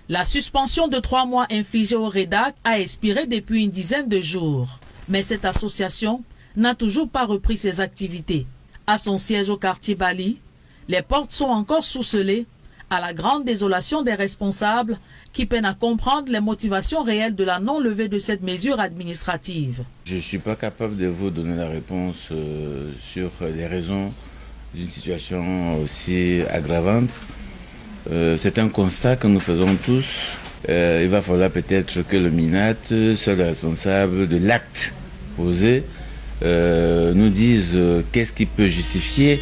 La suspension de 3 mois infligée au REDAC a expiré depuis une dizaine de jours. Mais cette association n'a toujours pas repris ses activités. À son siège au quartier Bali, les portes sont encore sous scellées, à la grande désolation des responsables qui peinent à comprendre les motivations réelles de la non-levée de cette mesure administrative. Je ne suis pas capable de vous donner la réponse sur les raisons d'une situation aussi aggravante. C'est un constat que nous faisons tous. Il va falloir peut-être que le MINAT, seul responsable de l'acte posé, nous dise qu'est-ce qui peut justifier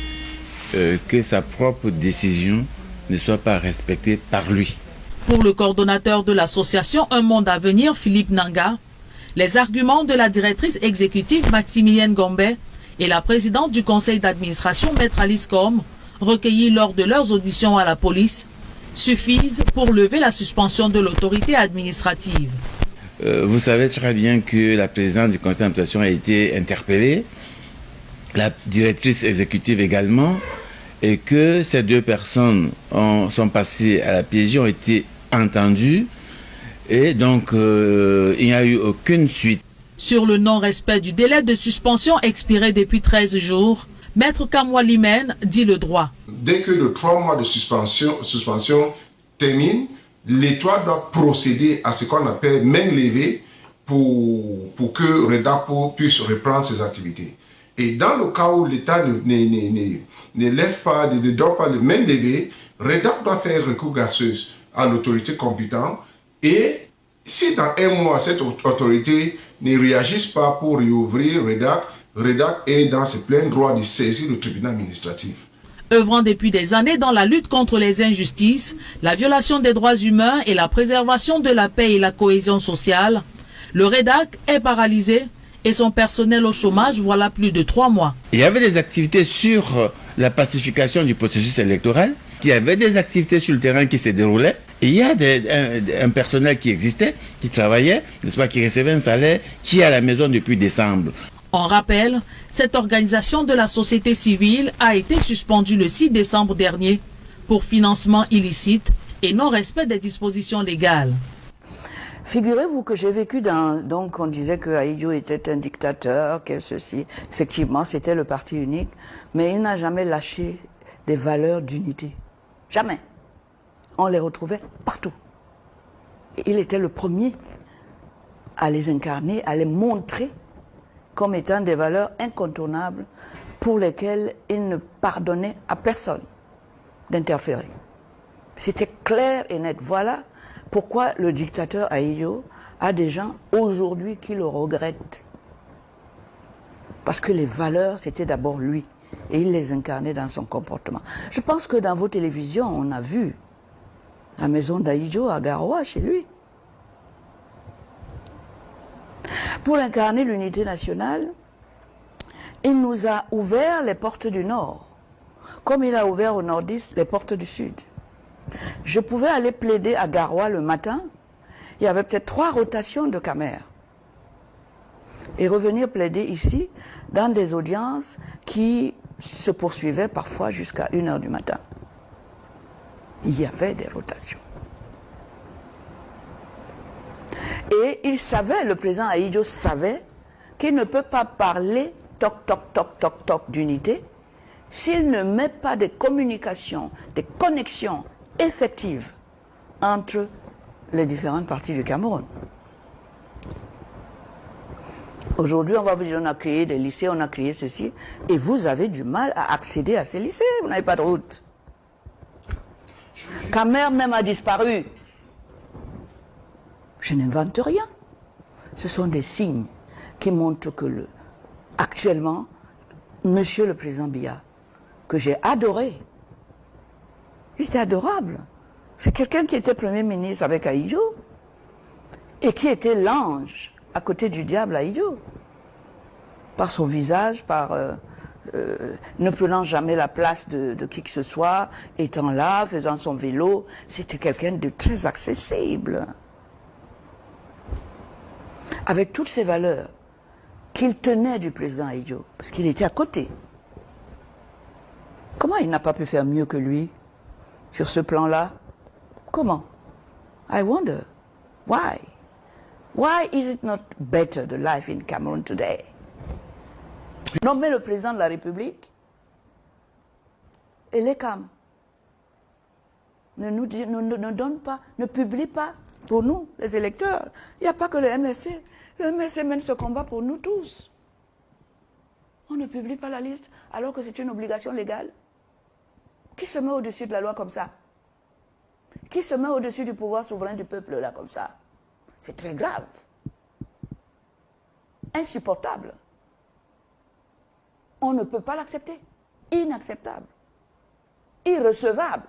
que sa propre décision ne soit pas respectée par lui. Pour le coordonnateur de l'association Un Monde à Venir, Philippe Nanga, les arguments de la directrice exécutive Maximilienne Gombe et la présidente du conseil d'administration Maître Alice Com, recueillis lors de leurs auditions à la police, suffisent pour lever la suspension de l'autorité administrative. Vous savez très bien que la présidente du conseil d'administration a été interpellée, la directrice exécutive également, et que ces deux personnes sont passées à la PJ, ont été entendues, et donc il n'y a eu aucune suite. Sur le non-respect du délai de suspension expiré depuis 13 jours, Maître Kamwa Limen dit le droit. Dès que les 3 mois de suspension terminent, l'État doit procéder à ce qu'on appelle main levée pour que REDAPO puisse reprendre ses activités. Et dans le cas où l'État ne lève pas, ne donne pas de main levée, REDAP doit faire recours gracieuse à l'autorité compétente. Et si dans 1 mois, cette autorité ne réagisse pas pour réouvrir REDAC est dans ses pleins droits de saisir le tribunal administratif. Œuvrant depuis des années dans la lutte contre les injustices, la violation des droits humains et la préservation de la paix et la cohésion sociale, le REDAC est paralysé et son personnel au chômage voilà plus de 3 mois. Il y avait des activités sur la pacification du processus électoral, il y avait des activités sur le terrain qui se déroulaient, et il y a un personnel qui existait, qui travaillait, n'est-ce pas, qui recevait un salaire, qui est à la maison depuis décembre. On rappelle, cette organisation de la société civile a été suspendue le 6 décembre dernier pour financement illicite et non-respect des dispositions légales. Figurez-vous que j'ai vécu donc on disait que Ahidjo était un dictateur, que ceci, effectivement c'était le parti unique, mais il n'a jamais lâché des valeurs d'unité. Jamais. On les retrouvait partout. Il était le premier à les incarner, à les montrer comme étant des valeurs incontournables pour lesquelles il ne pardonnait à personne d'interférer. C'était clair et net. Voilà pourquoi le dictateur Ahidjo a des gens aujourd'hui qui le regrettent. Parce que les valeurs, c'était d'abord lui. Et il les incarnait dans son comportement. Je pense que dans vos télévisions, on a vu la maison d'Ahidjo à Garoua, chez lui. Pour incarner l'unité nationale, il nous a ouvert les portes du Nord, comme il a ouvert au nordiste les portes du Sud. Je pouvais aller plaider à Garoua le matin, il y avait peut-être 3 rotations de caméras. Et revenir plaider ici, dans des audiences qui se poursuivaient parfois jusqu'à 1 h du matin. Il y avait des rotations. Et il savait, le président Ahidjo savait, qu'il ne peut pas parler toc, toc, toc, toc, toc d'unité s'il ne met pas des communications, des connexions effectives entre les différentes parties du Cameroun. Aujourd'hui, on va vous dire, on a créé des lycées, on a créé ceci, et vous avez du mal à accéder à ces lycées, vous n'avez pas de route. Camer même a disparu. Je n'invente rien. Ce sont des signes qui montrent que actuellement, Monsieur le Président Biya, que j'ai adoré, il était adorable. C'est quelqu'un qui était Premier ministre avec Ahidjo et qui était l'ange à côté du diable Ahidjo. Par son visage, par ne prenant jamais la place de qui que ce soit, étant là, faisant son vélo, c'était quelqu'un de très accessible. Avec toutes ces valeurs qu'il tenait du président Ahidjo, parce qu'il était à côté. Comment il n'a pas pu faire mieux que lui sur ce plan-là? Comment? I wonder, why? Why is it not better the life in Cameroon today? Nommer le président de la République et les CAM ne donne pas, ne publie pas pour nous, les électeurs. Il n'y a pas que le MLC. Le MLC mène ce combat pour nous tous. On ne publie pas la liste alors que c'est une obligation légale. Qui se met au-dessus de la loi comme ça? Qui se met au-dessus du pouvoir souverain du peuple là comme ça? C'est très grave. Insupportable. On ne peut pas l'accepter. Inacceptable. Irrecevable.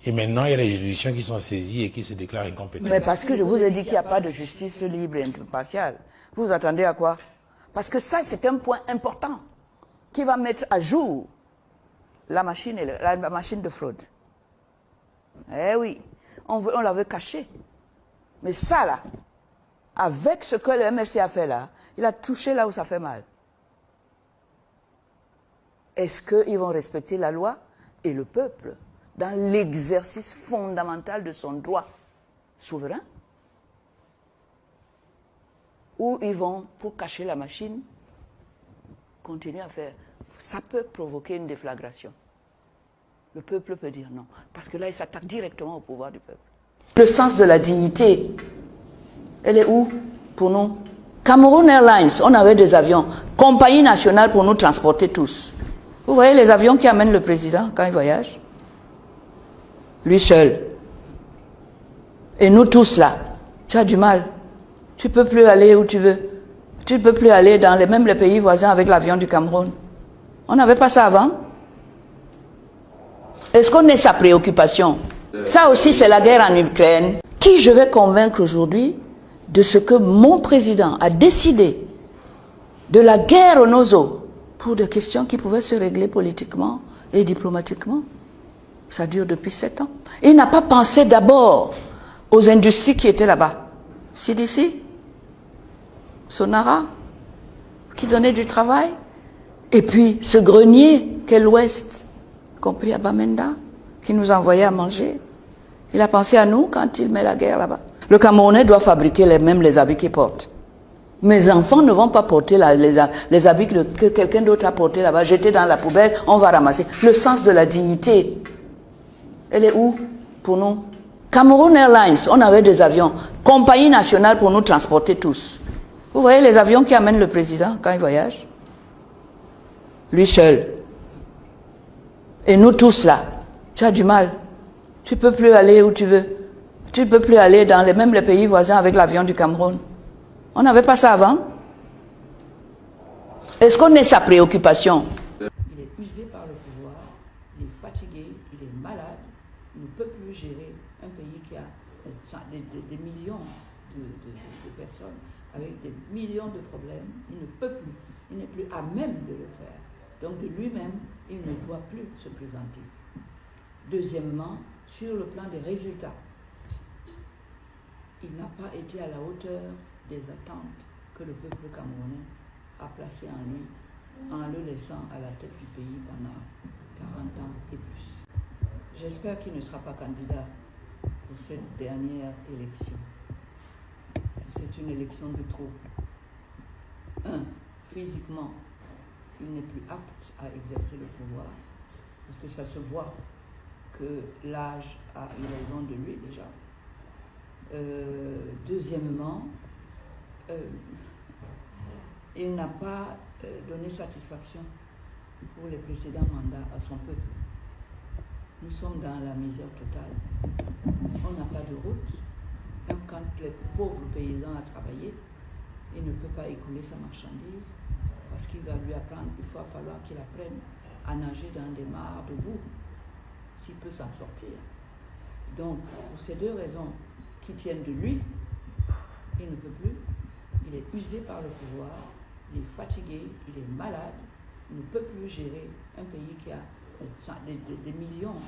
Et maintenant, il y a les juridictions qui sont saisies et qui se déclarent incompétentes. Mais parce que je vous ai dit qu'il n'y a pas de justice libre et impartiale. Vous vous attendez à quoi? Parce que ça, c'est un point important qui va mettre à jour la machine de fraude. Eh oui, on l'avait caché. Mais ça, là, avec ce que le MLC a fait là, il a touché là où ça fait mal. Est-ce qu'ils vont respecter la loi et le peuple dans l'exercice fondamental de son droit souverain? Ou ils vont, pour cacher la machine, continuer à faire? Ça peut provoquer une déflagration. Le peuple peut dire non. Parce que là, il s'attaque directement au pouvoir du peuple. Le sens de la dignité, elle est où pour nous? Cameroon Airlines, on avait des avions. Compagnie nationale pour nous transporter tous. Vous voyez les avions qui amènent le président quand il voyage? Lui seul. Et nous tous là, tu as du mal. Tu ne peux plus aller où tu veux. Tu ne peux plus aller dans même les pays voisins avec l'avion du Cameroun. On n'avait pas ça avant. Est-ce qu'on est sa préoccupation? Ça aussi, c'est la guerre en Ukraine. Qui je vais convaincre aujourd'hui de ce que mon président a décidé de la guerre aux Nozo pour des questions qui pouvaient se régler politiquement et diplomatiquement? Ça dure depuis 7 ans. Il n'a pas pensé d'abord aux industries qui étaient là-bas. CDC, Sonara, qui donnait du travail. Et puis ce grenier qu'est l'Ouest, compris à Bamenda, qui nous envoyait à manger. Il a pensé à nous quand il met la guerre là-bas. Le Camerounais doit fabriquer les habits qu'il porte. Mes enfants ne vont pas porter les habits que quelqu'un d'autre a portés là-bas, jeter dans la poubelle, on va ramasser. Le sens de la dignité, elle est où pour nous? Cameroon Airlines, on avait des avions. Compagnie nationale pour nous transporter tous. Vous voyez les avions qui amènent le président quand il voyage? Lui seul. Et nous tous là, tu as du mal. Tu ne peux plus aller où tu veux. Tu ne peux plus aller dans même les pays voisins avec l'avion du Cameroun. On n'avait pas ça avant. Est-ce qu'on est sa préoccupation? Il est usé par le pouvoir, il est fatigué, il est malade, il ne peut plus gérer un pays qui a des millions de personnes avec des millions de problèmes. Il ne peut plus, il n'est plus à même de le faire. Donc de lui-même, il ne doit plus se présenter. Deuxièmement, sur le plan des résultats, il n'a pas été à la hauteur des attentes que le peuple camerounais a placées en lui, en le laissant à la tête du pays pendant 40 ans et plus. J'espère qu'il ne sera pas candidat pour cette dernière élection. C'est une élection de trop. Physiquement, il n'est plus apte à exercer le pouvoir, parce que ça se voit que l'âge a eu raison de lui déjà. Deuxièmement, il n'a pas donné satisfaction pour les précédents mandats à son peuple. Nous sommes dans la misère totale. On n'a pas de route. Même quand les pauvres paysans ont travaillé, il ne peut pas écouler sa marchandise parce qu'il va lui apprendre, il va falloir qu'il apprenne à nager dans des mares de boue s'il peut s'en sortir. Donc, pour ces deux raisons qui tiennent de lui, il ne peut plus, il est usé par le pouvoir, il est fatigué, il est malade, il ne peut plus gérer un pays qui a des millions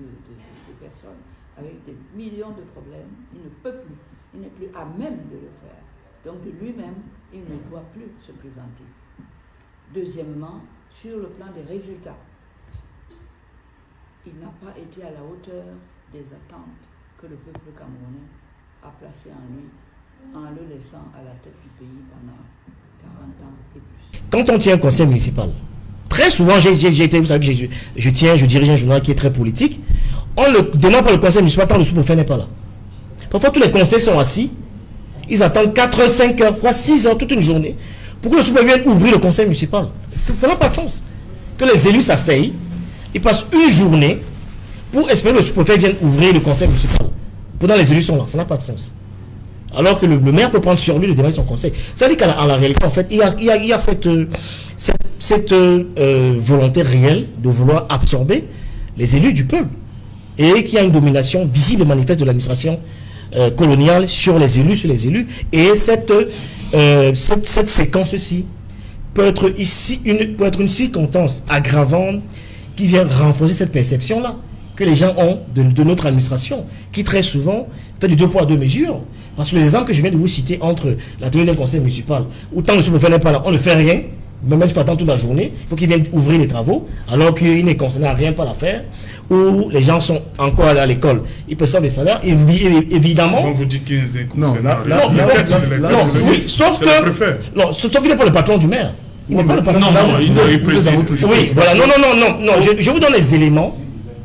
de personnes avec des millions de problèmes. Il ne peut plus, il n'est plus à même de le faire. Donc de lui-même, il ne doit plus se présenter. Deuxièmement, sur le plan des résultats, il n'a pas été à la hauteur des attentes que le peuple camerounais a placé en lui en le laissant à la tête du pays pendant 40 ans et plus. Quand on tient un conseil municipal, très souvent, j'ai été, vous savez que je dirige un journal qui est très politique, on le demande pour le conseil municipal quand le sous-préfet n'est pas là. Parfois, tous les conseils sont assis, ils attendent 4 heures, 5 heures, voire 6 heures, toute une journée, pour que le sous-préfet vienne ouvrir le conseil municipal. Ça n'a pas de sens. Que les élus s'asseyent, ils passent une journée pour espérer que le sous-préfet vienne ouvrir le conseil municipal. Pendant les élus sont là, ça n'a pas de sens. Alors que le maire peut prendre sur lui le débat de son conseil. Ça veut dire qu'en la réalité, en fait, il y a cette volonté réelle de vouloir absorber les élus du peuple. Et qu'il y a une domination visible et manifeste de l'administration coloniale sur les élus. Et cette séquence-ci peut être une circonstance aggravante qui vient renforcer cette perception-là que les gens ont de notre administration, qui très souvent fait du 2 poids 2 mesures. Parce que les exemples que je viens de vous citer entre la tenue d'un conseil municipal, où tant le sous-préfet n'est pas là, on ne fait rien, même il faut attendre toute la journée, il faut qu'il vienne ouvrir les travaux, alors qu'il n'est concerné à rien par l'affaire, où les gens sont encore à l'école, ils perçoivent des salaires, évidemment. Comment vous dites qu'il est concerné? Sauf qu'il n'est pas le patron du maire. Il n'est pas le patron du maire. Oui, voilà, non, je vous donne les éléments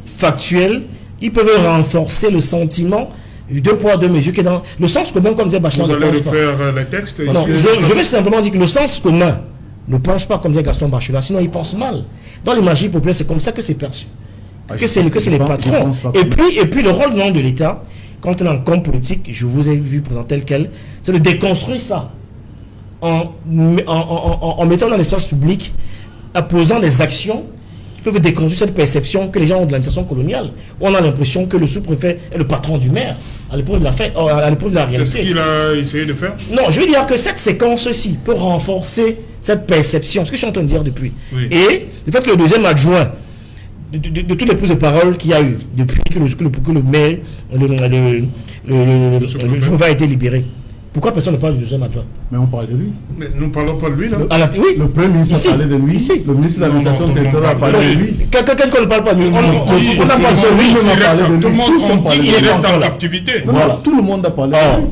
factuels qui peuvent renforcer le sentiment du 2 poids 2 mesures qui est dans le sens commun, comme disait Bachelard. Vous allez refaire les textes? Non, je vais simplement dire que le sens commun ne pense pas comme disait Gaston Bachelard, sinon il pense mal. Dans l'imaginaire populaire, c'est comme ça que c'est perçu. Que c'est les patrons. Et puis le rôle de l'État, quand on est en com politique, je vous ai vu présenter tel quel, c'est de déconstruire ça en mettant dans l'espace public, en posant des actions qui peuvent déconstruire cette perception que les gens ont de l'administration coloniale, où on a l'impression que le sous-préfet est le patron du maire, à l'épreuve de la réalité. Qu'est-ce qu'il a essayé de faire? Non, je veux dire que cette séquence-ci peut renforcer cette perception, ce que je suis en train de dire depuis. Oui. Et le fait que le deuxième adjoint, de toutes les prises de parole qu'il y a eu depuis que le maire, le sous-préfet a été libéré, pourquoi personne ne parle du deuxième adjoint? Mais on parle de lui. Mais nous ne parlons pas de lui, là. Oui. Le Premier ministre a parlé de lui. Ici. Le ministre de l'administration territoriale a parlé de lui. Quelqu'un ne parle pas de lui. On n'a pas de lui. Tout le monde dit qu'il reste en captivité. Voilà. Tout le monde a parlé de lui.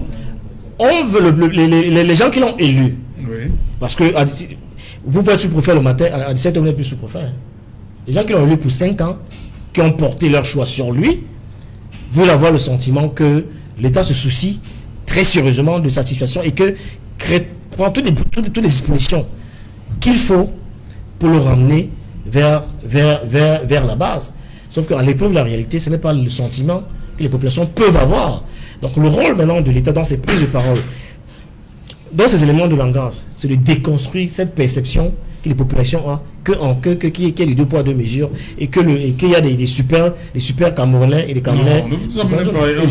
On veut les gens qui l'ont élu. Oui. Parce que vous pouvez être sous-préfet le matin, à 17h, vous n'êtes plus sous-préfet. Les gens qui l'ont élu pour 5 ans, qui ont porté leur choix sur lui, veulent avoir le sentiment que l'État se soucie très sérieusement de sa situation et que prend toutes les dispositions qu'il faut pour le ramener vers la base. Sauf qu'à l'épreuve de la réalité, ce n'est pas le sentiment que les populations peuvent avoir. Donc le rôle maintenant de l'État dans ses prises de parole, dans ces éléments de langage, c'est de déconstruire cette perception que les populations ont, qu'il y a les 2 poids 2 mesures et qu'il y a des super Camerounais et des Camerounais.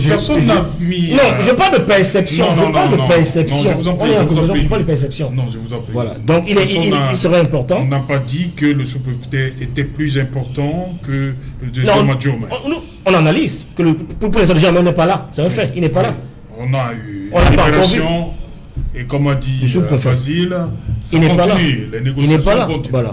Personne n'a mis. Non, je parle de perception. Je parle de perception. Non, je vous en prie. Je parle de perception. Non, je vous en prie. Voilà. Donc il serait important. On n'a pas dit que le sous-préfet était plus important que le deuxième adjoint. On analyse que pour les adjoints, il n'est pas là. C'est un fait. Il n'est pas là. On a eu une libération. Et comme a dit Basile, ça continue. Les négociations continuent. Voilà.